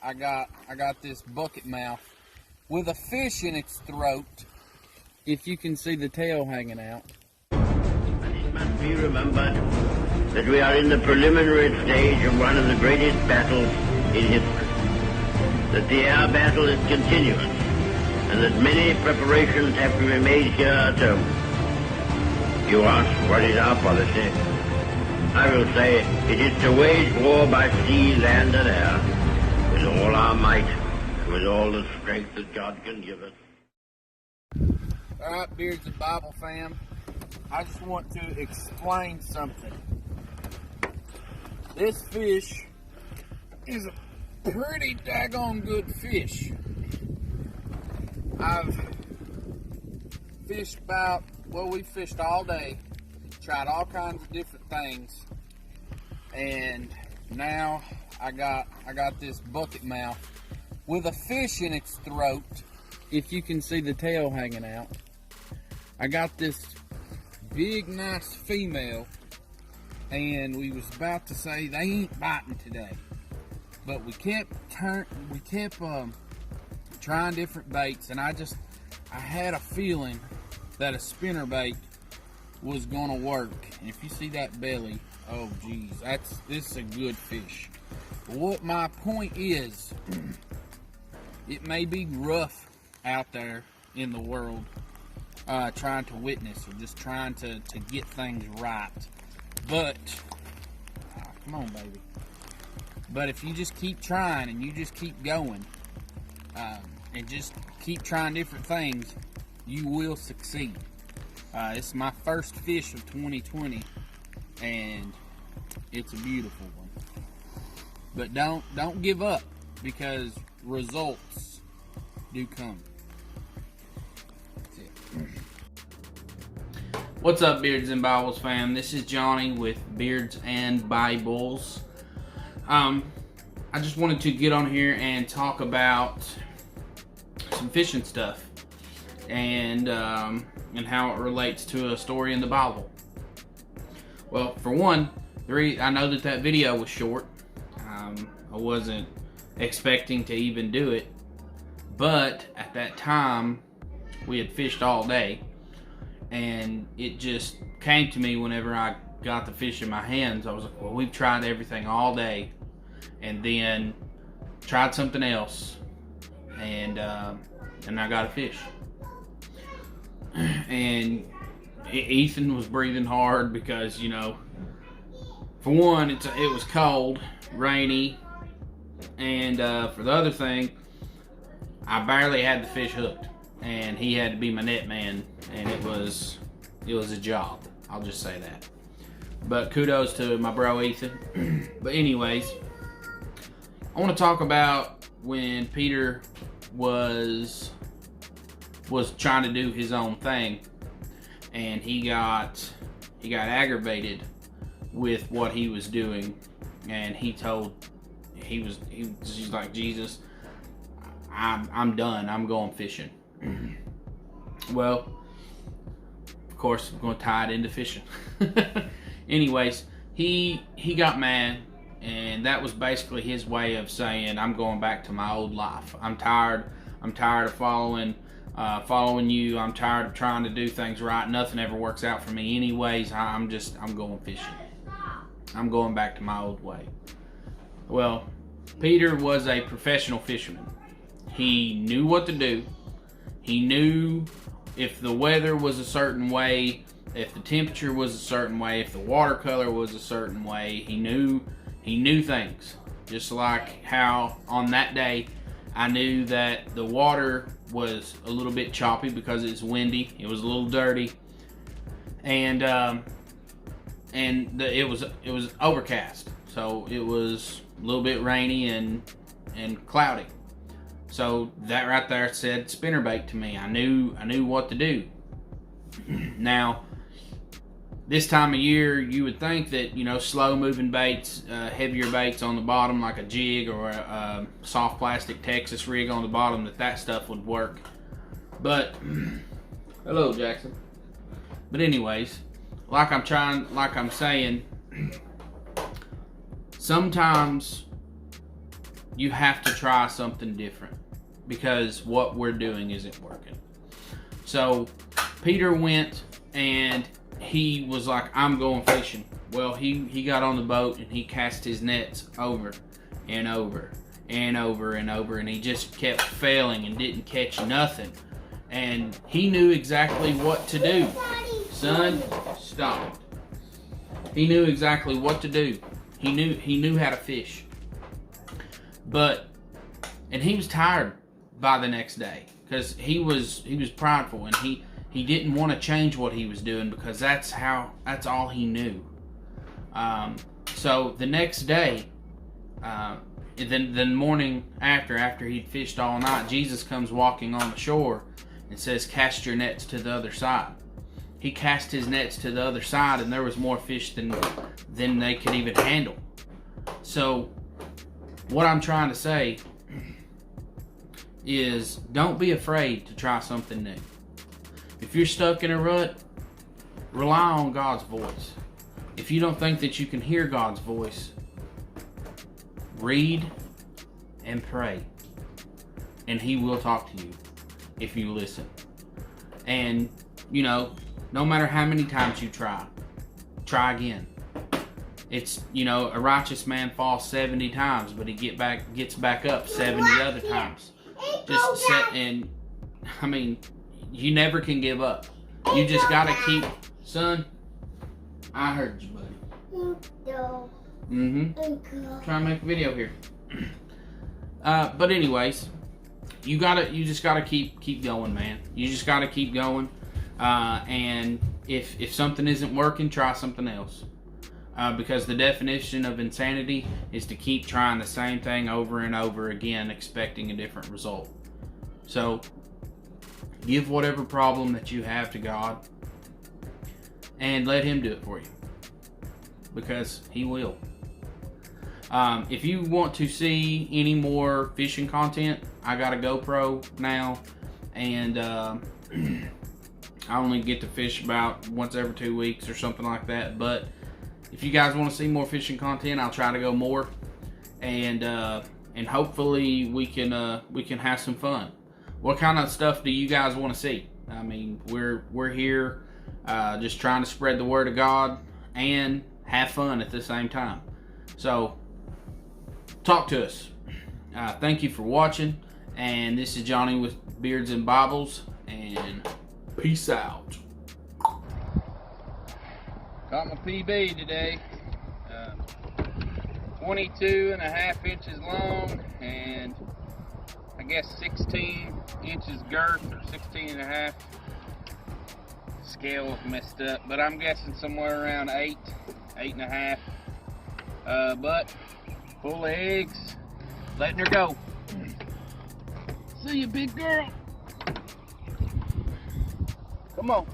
I got this bucket mouth with a fish in its throat. If you can see the tail hanging out. And it must be remembered that we are in the preliminary stage of one of the greatest battles in history. That the air battle is continuous, and that many preparations have to be made here at home. You ask what is our policy? I will say it is to wage war by sea, land, and air with all our might, and with all the strength that God can give us. Alright, Beards and Bible fam, I just want to explain something. This fish is a pretty daggone good fish. I've fished we fished all day, tried all kinds of different things, and now I got this bucket mouth with a fish in its throat. If you can see the tail hanging out. I got this big nice female, and we was about to say they ain't biting today, but we kept trying different baits, and I had a feeling that a spinner bait was gonna work. And if you see that belly, oh geez, this is a good fish. But what my point is, it may be rough out there in the world, trying to witness or just trying to get things right, but come on baby, but if you just keep trying and you just keep going, and just keep trying different things, you will succeed. It's my first fish of 2020, and it's a beautiful one. But don't give up, because results do come. What's up, Beards and Bibles fam? This is Johnny with Beards and Bibles. I just wanted to get on here and talk about some fishing stuff and how it relates to a story in the Bible. Well, for one, I know that video was short. I wasn't expecting to even do it, but at that time we had fished all day, and it just came to me whenever I got the fish in my hands. I was like, well, we've tried everything all day, and then tried something else, and I got a fish. And Ethan was breathing hard because, you know, for one, it was cold, rainy, and for the other thing, I barely had the fish hooked, and he had to be my net man, and it was a job. I'll just say that. But kudos to my bro Ethan. But anyways, I want to talk about when Peter was trying to do his own thing, and he got aggravated with what he was doing, and he's like, Jesus, I'm done. I'm going fishing. Well, of course, I'm going to tie it into fishing. Anyways, he got mad, and that was basically his way of saying, I'm going back to my old life. I'm tired of following you. I'm tired of trying to do things right. Nothing ever works out for me anyways. I'm going fishing. I'm going back to my old way. Well, Peter was a professional fisherman. He knew what to do. He knew if the weather was a certain way, if the temperature was a certain way, if the watercolor was a certain way. He knew things. Just like how on that day I knew that the water was a little bit choppy because it's windy. It was a little dirty, and it was overcast, so it was a little bit rainy and cloudy. So that right there said spinnerbait to me. I knew what to do. Now, this time of year, you would think that, you know, slow moving baits, heavier baits on the bottom like a jig or a soft plastic Texas rig on the bottom, that stuff would work. But hello, Jackson. But anyways, like I'm saying, sometimes you have to try something different because what we're doing isn't working. So Peter went and he was like, I'm going fishing. Well, he got on the boat and he cast his nets over and over and over and over, and he just kept failing and didn't catch nothing. And he knew exactly what to do. Son, stop. He knew exactly what to do. He knew how to fish. And he was tired by the next day because he was prideful, and he didn't want to change what he was doing because that's all he knew. So the next day, the morning after he'd fished all night, Jesus comes walking on the shore and says, cast your nets to the other side. He cast his nets to the other side, and there was more fish than they could even handle. So what I'm trying to say is, don't be afraid to try something new. If you're stuck in a rut, rely on God's voice. If you don't think that you can hear God's voice, read and pray, and He will talk to you if you listen. And no matter how many times you try again. It's, a righteous man falls 70 times, but he gets back up 70 other times. You never can give up. You just gotta keep, son. I heard you, buddy. Try and make a video here. But anyways, you just gotta keep going, man. You just gotta keep going. And if something isn't working, try something else. Because the definition of insanity is to keep trying the same thing over and over again, expecting a different result. So, give whatever problem that you have to God, and let Him do it for you. Because He will. If you want to see any more fishing content, I got a GoPro now, and I only get to fish about once every 2 weeks or something like that. But if you guys want to see more fishing content, I'll try to go more, and hopefully we can have some fun. What kind of stuff do you guys want to see? I mean, we're here just trying to spread the word of God and have fun at the same time. So talk to us. Thank you for watching, and this is Johnny with Beards and Bibles, and peace out. Caught my PB today. 22.5 inches long, and I guess 16 inches girth, or 16.5. Scale messed up, but I'm guessing somewhere around 8.5. But full of eggs. Letting her go. See you, big girl. Come on.